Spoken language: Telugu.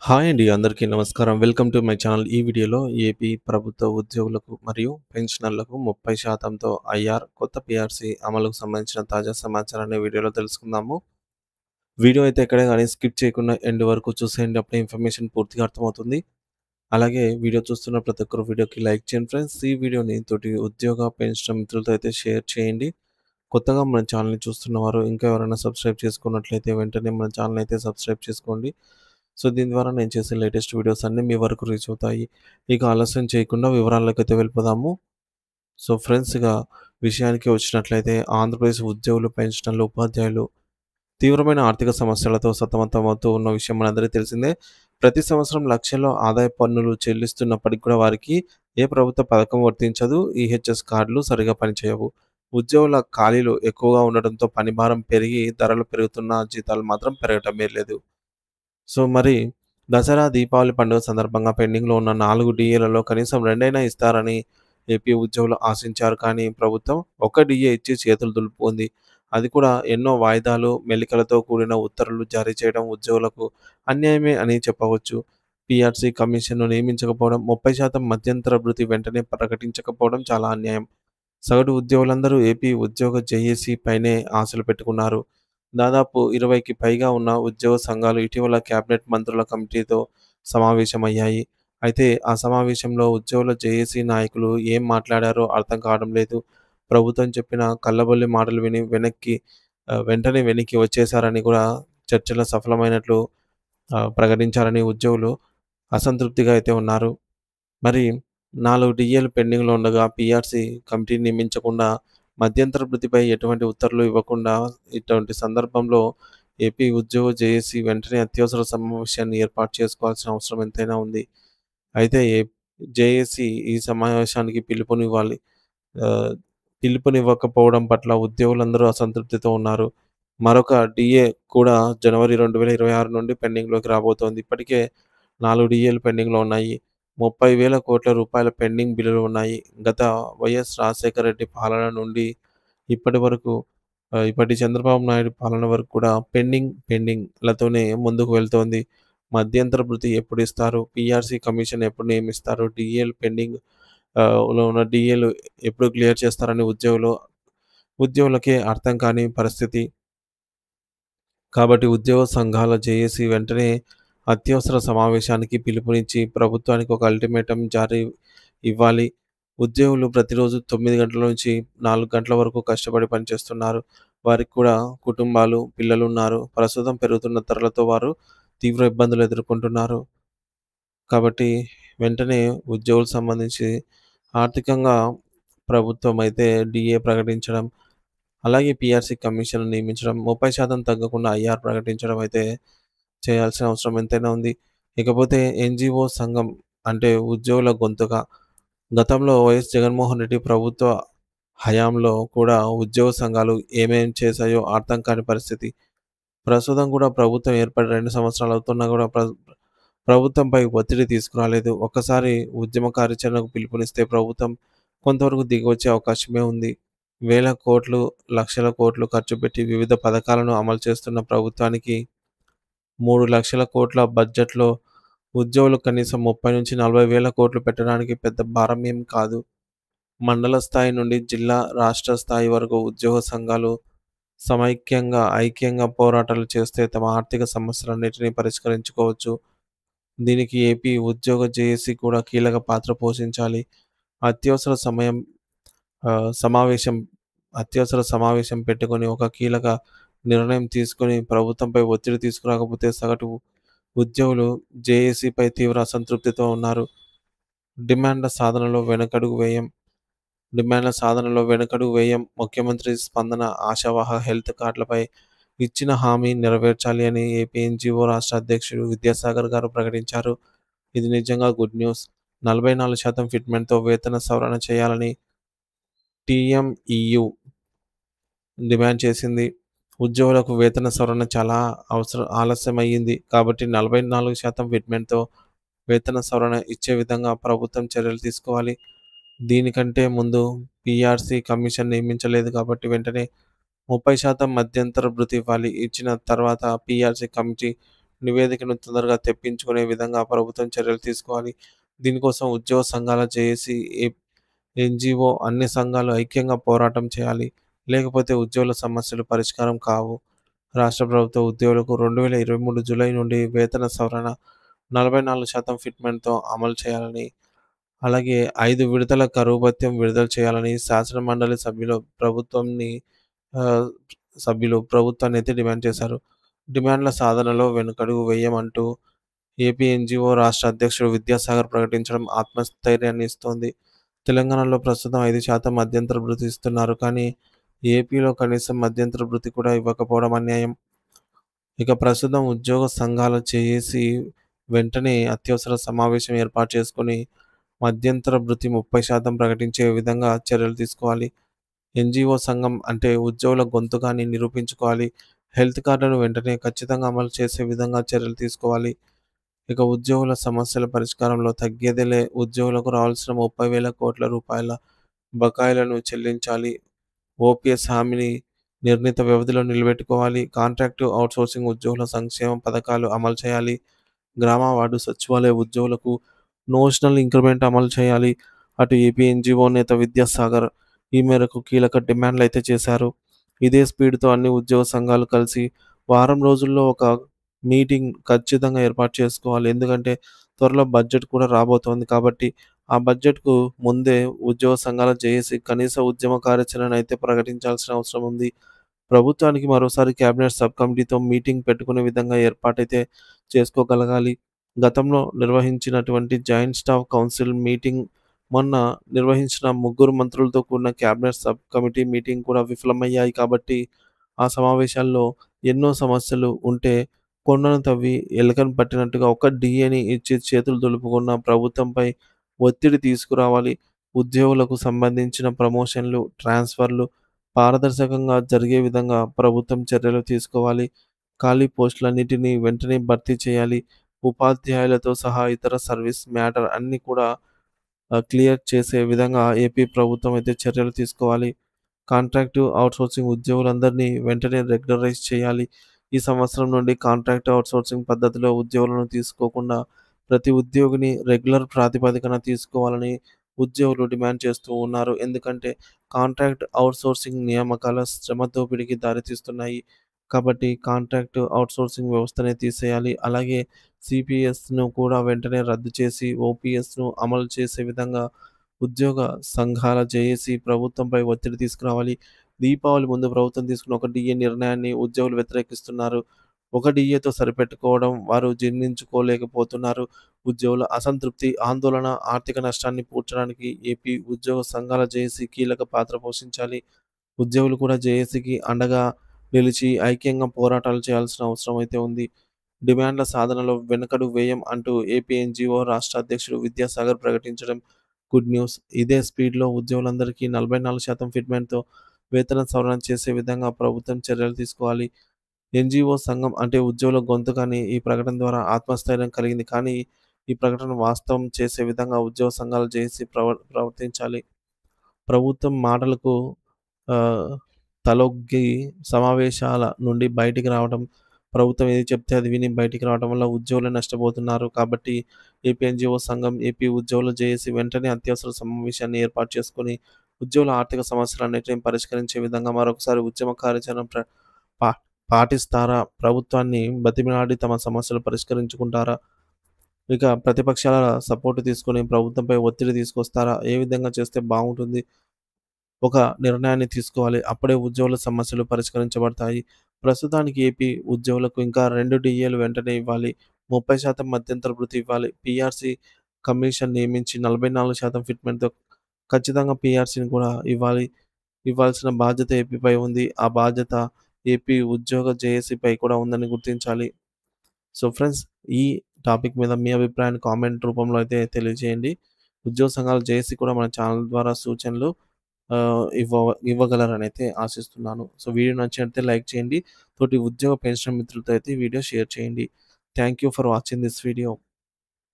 హాయ్ అండి. అందరికీ నమస్కారం. Welcome to my channel. ఈ వీడియోలో ఏపీ ప్రభుత్వ ఉద్యోగులకు మరియు పెన్షనర్లకు 30%తో ఐఆర్, కొత్త పీఆర్సీ అమలుకు సంబంధించిన తాజా సమాచారాన్ని వీడియోలో తెలుసుకుందాము. వీడియో అయితే ఎక్కడ గాని స్కిప్ చేయకుండా ఎండ్ వరకు చూసేయండి. అప్పుడే ఇన్ఫర్మేషన్ పూర్తిగా అర్థమవుతుంది. అలాగే వీడియో చూస్తున్న ప్రతి ఒక్కరు వీడియోకి లైక్ చేయండి ఫ్రెండ్స్. ఈ వీడియోని తోటి ఉద్యోగ, పెన్షన్ మిత్రులతో అయితే షేర్ చేయండి. కొత్తగా మన ఛానల్‌ని చూస్తున్నవారు ఇంకా ఎవరైనా సబ్స్క్రైబ్ చేసుకున్నట్లయితే వెంటనే మన ఛానల్‌ని అయితే సబ్స్క్రైబ్ చేసుకోండి. సో, దీని ద్వారా నేను చేసే లేటెస్ట్ వీడియోస్ అన్నీ మీ వరకు రీచ్ అవుతాయి. ఇక ఆలస్యం చేయకుండా వివరాల్లోకైతే వెళ్ళిపోదాము. సో, ఫ్రెండ్స్ ఇక విషయానికి వచ్చినట్లయితే ఆంధ్రప్రదేశ్ ఉద్యోగులు, పెన్షనర్లు, ఉపాధ్యాయులు తీవ్రమైన ఆర్థిక సమస్యలతో సతమతమవుతూ ఉన్న విషయం మనందరికీ తెలిసిందే. ప్రతి సంవత్సరం లక్షల్లో ఆదాయ పన్నులు చెల్లిస్తున్నప్పటికి కూడా వారికి ఏ ప్రభుత్వ పథకం వర్తించదు. ఈహెచ్ఎస్ కార్డులు సరిగ్గా పనిచేయవు. ఉద్యోగుల ఖాళీలు ఎక్కువగా ఉండడంతో పనిభారం పెరిగి ధరలు పెరుగుతున్నా జీతాలు మాత్రం పెరగటమే లేదు. సో, మరి దసరా, దీపావళి పండుగ సందర్భంగా పెండింగ్‌లో ఉన్న 4 డీఏలలో కనీసం 2 ఇస్తారని ఏపీ ఉద్యోగులు ఆశించారు. కానీ ప్రభుత్వం ఒక్క డీఏ ఇచ్చి చేతులు దులుపుకుంది. అది కూడా ఎన్నో వాయిదాలు, మెలికలతో కూడిన ఉత్తర్వులు జారీ చేయడం ఉద్యోగులకు అన్యాయమే అని చెప్పవచ్చు. పీఆర్సీ కమిషన్‌ను నియమించకపోవడం, 30% మధ్యంతర భృతి వెంటనే ప్రకటించకపోవడం చాలా అన్యాయం. సగటు ఉద్యోగులందరూ ఏపీ ఉద్యోగ జేఏసీ పైనే ఆశలు పెట్టుకున్నారు. దాదాపు 20కి పైగా ఉన్న ఉద్యోగ సంఘాలు ఇటీవల కేబినెట్ మంత్రుల కమిటీతో సమావేశమయ్యాయి. అయితే ఆ సమావేశంలో ఉద్యోగుల జేఏసీ నాయకులు ఏం మాట్లాడారో అర్థం కావడం లేదు. ప్రభుత్వం చెప్పిన కల్లబొల్లి మాటలు విని వెంటనే వెనక్కి వచ్చేశారని కూడా చర్చలో సఫలమైనట్లు ప్రకటించారని ఉద్యోగులు అసంతృప్తిగా అయితే ఉన్నారు. మరి 4 డీఏలు పెండింగ్‌లో ఉండగా పీఆర్సీ కమిటీని నియమించకుండా, మధ్యంతర భృతిపై ఎటువంటి ఉత్తర్వులు ఇవ్వకుండా ఇటువంటి సందర్భంలో ఏపీ ఉద్యోగ జేఏసీ వెంటనే అత్యవసర సమావేశాన్ని ఏర్పాటు చేసుకోవాల్సిన అవసరం ఎంతైనా ఉంది. అయితే జేఏసీ ఈ సమావేశానికి ఆహ్, పిలుపునివ్వకపోవడం పట్ల ఉద్యోగులందరూ అసంతృప్తితో ఉన్నారు. మరొక డీఏ కూడా జనవరి 2026 నుండి పెండింగ్‌లోకి రాబోతోంది. ఇప్పటికే 4 డీఏలు పెండింగ్‌లో ఉన్నాయి. 30,000 కోట్ల రూపాయల పెండింగ్ బిల్లులు ఉన్నాయి. గత వైఎస్ రాజశేఖర రెడ్డి పాలన నుండి ఇప్పటి వరకు ఇప్పటి చంద్రబాబు నాయుడు పాలన వరకు కూడా పెండింగ్‌లతోనే ముందుకు వెళ్తోంది. మధ్యంతర భృతి ఎప్పుడు ఇస్తారు? పీఆర్సీ కమిషన్ ఎప్పుడు నియమిస్తారు? డీఏలు పెండింగ్ లో ఉన్న డీఏలు ఎప్పుడు క్లియర్ చేస్తారని ఉద్యోగులకే అర్థం కాని పరిస్థితి. కాబట్టి ఉద్యోగ సంఘాల జేఏసీ వెంటనే అత్యవసర సమావేశానికి పిలుపునిచ్చి ప్రభుత్వానికి ఒక అల్టిమేటం ఇవ్వాలి. ఉద్యోగులు ప్రతిరోజు 9 గంటల నుంచి 4 గంటల వరకు కష్టపడి పనిచేస్తున్నారు. వారికి కూడా కుటుంబాలు, పిల్లలున్నారు. ప్రస్తుతం పెరుగుతున్న ధరలతో వారు తీవ్ర ఇబ్బందులు ఎదుర్కొంటున్నారు. కాబట్టి వెంటనే ఉద్యోగులకు సంబంధించి ఆర్థికంగా ప్రభుత్వం అయితే డీఏ ప్రకటించడం, అలాగే పీఆర్సీ కమిషన్ నియమించడం, 30% తగ్గకుండా ఐఆర్ ప్రకటించడం అయితే చేయాల్సిన అవసరం ఎంతైనా ఉంది. ఇకపోతే ఎన్‌జీఓ సంఘం అంటే ఉద్యోగుల గొంతుక. గతంలో వైఎస్ జగన్మోహన్ రెడ్డి ప్రభుత్వ హయాంలో కూడా ఉద్యోగ సంఘాలు ఏమేం చేశాయో అర్థం కాని పరిస్థితి. ప్రస్తుతం కూడా ప్రభుత్వం ఏర్పడి 2 సంవత్సరాలు అవుతున్నా కూడా ప్రభుత్వంపై ఒత్తిడి తీసుకురాలేదు. ఒక్కసారి ఉద్యమ కార్యాచరణకు పిలుపునిస్తే ప్రభుత్వం కొంతవరకు దిగివచ్చే అవకాశమే ఉంది. వేల కోట్లు, లక్షల కోట్లు ఖర్చుపెట్టి వివిధ పథకాలను అమలు చేస్తున్న ప్రభుత్వానికి 3,00,000 కోట్ల బడ్జెట్‌లో ఉద్యోగులకు కనీసం 30-40 వేల కోట్లు పెట్టడానికి పెద్ద భారం ఏం కాదు. మండల స్థాయి నుండి జిల్లా, రాష్ట్ర స్థాయి వరకు ఉద్యోగ సంఘాలు ఐక్యంగా పోరాటాలు చేస్తే తమ ఆర్థిక సమస్యలన్నిటినీ పరిష్కరించుకోవచ్చు. దీనికి ఏపీ ఉద్యోగ జేఏసీ కూడా కీలక పాత్ర పోషించాలి. అత్యవసర సమయం ఆహ్, సమావేశం అత్యవసర సమావేశం పెట్టుకొని ఒక కీలక నిర్ణయం తీసుకొని ప్రభుత్వంపై ఒత్తిడి తీసుకురాకపోతే సగటు ఉద్యోగులు జేఏసీపై తీవ్ర అసంతృప్తితో ఉన్నారు. డిమాండ్ల సాధనలో వెనకడుగు వేయం ముఖ్యమంత్రి స్పందన ఆశావహ హెల్త్ కార్డులపై ఇచ్చిన హామీ నెరవేర్చాలి అని ఏపీ ఎన్‌జీఓ రాష్ట్ర అధ్యక్షుడు విద్యాసాగర్ గారు ప్రకటించారు. ఇది నిజంగా గుడ్ న్యూస్. 44% ఫిట్‌మెంట్‌తో వేతన సవరణ చేయాలని టీఎంఈయూ డిమాండ్ చేసింది. ఉద్యోగులకు వేతన సవరణ చాలా ఆలస్యమయ్యింది. కాబట్టి 44% ఫిట్‌మెంట్‌తో వేతన సవరణ ఇచ్చే విధంగా ప్రభుత్వం చర్యలు తీసుకోవాలి. దీనికంటే ముందు పీఆర్సీ కమిషన్ నియమించలేదు కాబట్టి వెంటనే 30% మధ్యంతర భృతి ఇవ్వాలి. ఇచ్చిన తర్వాత పీఆర్సీ కమిటీ నివేదికను తొందరగా తెప్పించుకునే విధంగా ప్రభుత్వం చర్యలు తీసుకోవాలి. దీనికోసం ఉద్యోగ సంఘాల జేఏసీ, ఎన్‌జీఓ అన్ని సంఘాలు ఐక్యంగా పోరాటం చేయాలి. లేకపోతే ఉద్యోగుల సమస్యలు పరిష్కారం కావు. రాష్ట్ర ప్రభుత్వ ఉద్యోగులకు 2023 జూలై నుండి వేతన సవరణ 44% ఫిట్‌మెంట్‌తో అమలు చేయాలని, అలాగే 5 విడతల కరువు భత్యం విడుదల చేయాలని శాసన మండలి ఆహ్, ప్రభుత్వాన్నయితే డిమాండ్ చేశారు. డిమాండ్ల సాధనలో వెనుకడుగు వేయమంటూ ఏపీ ఎన్‌జీఓ రాష్ట్ర అధ్యక్షుడు విద్యాసాగర్ ప్రకటించడం ఆత్మస్థైర్యాన్ని ఇస్తోంది. తెలంగాణలో ప్రస్తుతం 5% మధ్యంతర భృతి ఇస్తున్నారు. కానీ ఏపీలో కనీసం మధ్యంతర భృతి కూడా ఇవ్వకపోవడం అన్యాయం. ఇక ప్రస్తుతం ఉద్యోగ సంఘాల జేఏసీ వెంటనే అత్యవసర సమావేశం ఏర్పాటు చేసుకొని మధ్యంతర భృతి 30% ప్రకటించే విధంగా చర్యలు తీసుకోవాలి. ఎన్‌జీఓ సంఘం అంటే ఉద్యోగుల గొంతుకని నిరూపించుకోవాలి. హెల్త్ కార్డులను వెంటనే ఖచ్చితంగా అమలు చేసే విధంగా చర్యలు తీసుకోవాలి. ఇక ఉద్యోగుల సమస్యల పరిష్కారంలో తగ్గేదేలే. ఉద్యోగులకు రావాల్సిన 30,000 కోట్ల రూపాయల బకాయిలను చెల్లించాలి. ఓపీఎస్ హామీని నిర్ణీత వ్యవధిలో నిలబెట్టుకోవాలి. కాంట్రాక్టు, ఔట్‌సోర్సింగ్ ఉద్యోగుల సంక్షేమ పథకాలు అమలు చేయాలి. గ్రామ వార్డు సచివాలయ ఉద్యోగులకు నోషనల్ ఇంక్రిమెంట్ అమలు చేయాలి. అటు ఏపీ ఎన్‌జీఓ నేత విద్యాసాగర్ ఈ మేరకు కీలక డిమాండ్‌లయితే చేశారు. ఇదే స్పీడ్‌తో అన్ని ఉద్యోగ సంఘాలు కలిసి వారం రోజుల్లో ఒక మీటింగ్ ఖచ్చితంగా ఏర్పాటు చేసుకోవాలి. ఎందుకంటే త్వరలో బడ్జెట్ కూడా రాబోతోంది కాబట్టి ఆ బడ్జెట్‌కు ముందే ఉద్యోగ సంఘాల జేఏసీ కనీస ఉద్యమ కార్యాచరణ అయితే ప్రకటించాల్సిన అవసరం ఉంది. ప్రభుత్వానికి మరోసారి కేబినెట్ సబ్ కమిటీతో మీటింగ్ పెట్టుకునే విధంగా ఏర్పాటైతే చేసుకోగలగాలి. గతంలో నిర్వహించినటువంటి జాయింట్ స్టాఫ్ కౌన్సిల్ మీటింగ్, మొన్న నిర్వహించిన ముగ్గురు మంత్రులతో కూడిన కేబినెట్ సబ్ కమిటీ మీటింగ్ కూడా విఫలమయ్యాయి కాబట్టి, ఆ సమావేశాల్లో ఎన్నో సమస్యలు ఉంటే కొండను తవ్వి ఎలకను పట్టినట్టుగా ఒక్క డీఏని ఇచ్చి చేతులు దులుపుకున్న ప్రభుత్వంపై ఒత్తిడి తీసుకురావాలి. ఉద్యోగులకు సంబంధించిన ప్రమోషన్‌లు, ట్రాన్స్‌ఫర్‌లు పారదర్శకంగా జరిగే విధంగా ప్రభుత్వం చర్యలు తీసుకోవాలి. ఖాళీ పోస్టులన్నిటిని వెంటనే భర్తీ చేయాలి. ఉపాధ్యాయులతో సహా ఇతర సర్వీస్ మ్యాటర్ అన్నీ కూడా క్లియర్ చేసే విధంగా ఏపీ ప్రభుత్వం అయితే చర్యలు తీసుకోవాలి. కాంట్రాక్టు, ఔట్‌సోర్సింగ్ ఉద్యోగులందరినీ వెంటనే రెగ్యులరైజ్ చేయాలి. ఈ సంవత్సరం నుండి కాంట్రాక్ట్, ఔట్‌సోర్సింగ్ పద్ధతిలో ఉద్యోగులను తీసుకోకుండా ప్రతి ఉద్యోగిని రెగ్యులర్ ప్రాతిపదికన తీసుకోవాలని ఉద్యోగులు డిమాండ్ చేస్తూ ఉన్నారు. ఎందుకంటే కాంట్రాక్ట్, ఔట్‌సోర్సింగ్ నియామకాల శ్రమ దోపిడీకి దారితీస్తున్నాయి. కాబట్టి కాంట్రాక్ట్, ఔట్‌సోర్సింగ్ వ్యవస్థనే తీసేయాలి. అలాగే సీపీఎస్‌ను కూడా వెంటనే రద్దు చేసి ఓపీఎస్‌ను అమలు చేసే విధంగా ఉద్యోగ సంఘాల జేఏసీ ప్రభుత్వంపై ఒత్తిడి తీసుకురావాలి. దీపావళి ముందు ప్రభుత్వం తీసుకున్న ఒక డీఏ నిర్ణయాన్ని ఉద్యోగులు వ్యతిరేకిస్తున్నారు. ఒక డీఏతో సరిపెట్టుకోవడం వారు జీర్ణించుకోలేకపోతున్నారు. ఉద్యోగుల అసంతృప్తి, ఆందోళన, ఆర్థిక నష్టాన్ని పూడ్చడానికి ఏపీ ఉద్యోగ సంఘాల జేఏసీ కీలక పాత్ర పోషించాలి. ఉద్యోగులు కూడా జేఏసీకి అండగా నిలిచి ఐక్యంగా పోరాటాలు చేయాల్సిన అవసరం అయితే ఉంది. డిమాండ్ల సాధనలో వెనకడుగు వేయం అంటూ ఏపీ ఎన్‌జీఓ రాష్ట్ర అధ్యక్షుడు విద్యాసాగర్ ప్రకటించడం గుడ్ న్యూస్. ఇదే స్పీడ్‌లో ఉద్యోగులందరికీ 44% ఫిట్‌మెంట్‌తో వేతన సవరణ చేసే విధంగా ప్రభుత్వం చర్యలు తీసుకోవాలి. ఎన్‌జీఓ సంఘం అంటే ఉద్యోగుల గొంతుకని ఈ ప్రకటన ద్వారా ఆత్మస్థైర్యం కలిగింది. కానీ ఈ ప్రకటన వాస్తవం చేసే విధంగా ఉద్యోగ సంఘాలు జేఏసీ ప్రవర్తించాలి. ప్రభుత్వం మాటలకు ఆహ్, తలొగ్గి సమావేశాల నుండి బయటికి రావడం, ప్రభుత్వం ఏది చెప్తే అది విని బయటికి రావడం వల్ల ఉద్యోగులే నష్టపోతున్నారు. కాబట్టి ఏపీ ఎన్‌జీఓ సంఘం, ఏపీ ఉద్యోగుల జేఏసీ వెంటనే అత్యవసర సమావేశాన్ని ఏర్పాటు చేసుకొని ఉద్యోగుల ఆర్థిక సమస్యలన్నిటిని పరిష్కరించే విధంగా మరొకసారి ఉద్యమ కార్యాచరణ పా పాటిస్తారా? ప్రభుత్వాన్ని బతిమిలాడి తమ సమస్యలు పరిష్కరించుకుంటారా? ఇక ప్రతిపక్షాల సపోర్ట్ తీసుకొని ప్రభుత్వంపై ఒత్తిడి తీసుకొస్తారా? ఏ విధంగా చేస్తే బావుంటుంది? ఒక నిర్ణయాన్ని తీసుకోవాలి. అప్పుడే ఉద్యోగుల సమస్యలు పరిష్కరించబడతాయి. ప్రస్తుతానికి ఏపీ ఉద్యోగులకు ఇంకా 2 డీఏలు వెంటనే ఇవ్వాలి. 30% మధ్యంతర భృతి ఇవ్వాలి. పీఆర్సీ కమిషన్ నియమించి 44% ఫిట్‌మెంట్‌తో ఖచ్చితంగా పీఆర్సీని కూడా ఇవ్వాలి. ఇవ్వాల్సిన బాధ్యత ఏపీపై ఉంది. ఆ బాధ్యత ఏపీ ఉద్యోగ జేఏసీపై కూడా ఉందని గుర్తించాలి. సో ఫ్రెండ్స్, ఈ టాపిక్ మీద మీ అభిప్రాయాన్ని కామెంట్ రూపంలో అయితే తెలియజేయండి. ఉద్యోగ సంఘాల జేఏసీ కూడా మన ఛానల్ ద్వారా సూచనలు ఇవ్వగలరనైతే ఆశిస్తున్నాను. సో వీడియో నచ్చినట్లయితే లైక్ చేయండి. తోటి ఉద్యోగ పెన్షన్ మిత్రులతో అయితే ఈ వీడియో షేర్ చేయండి. Thank you for watching this video.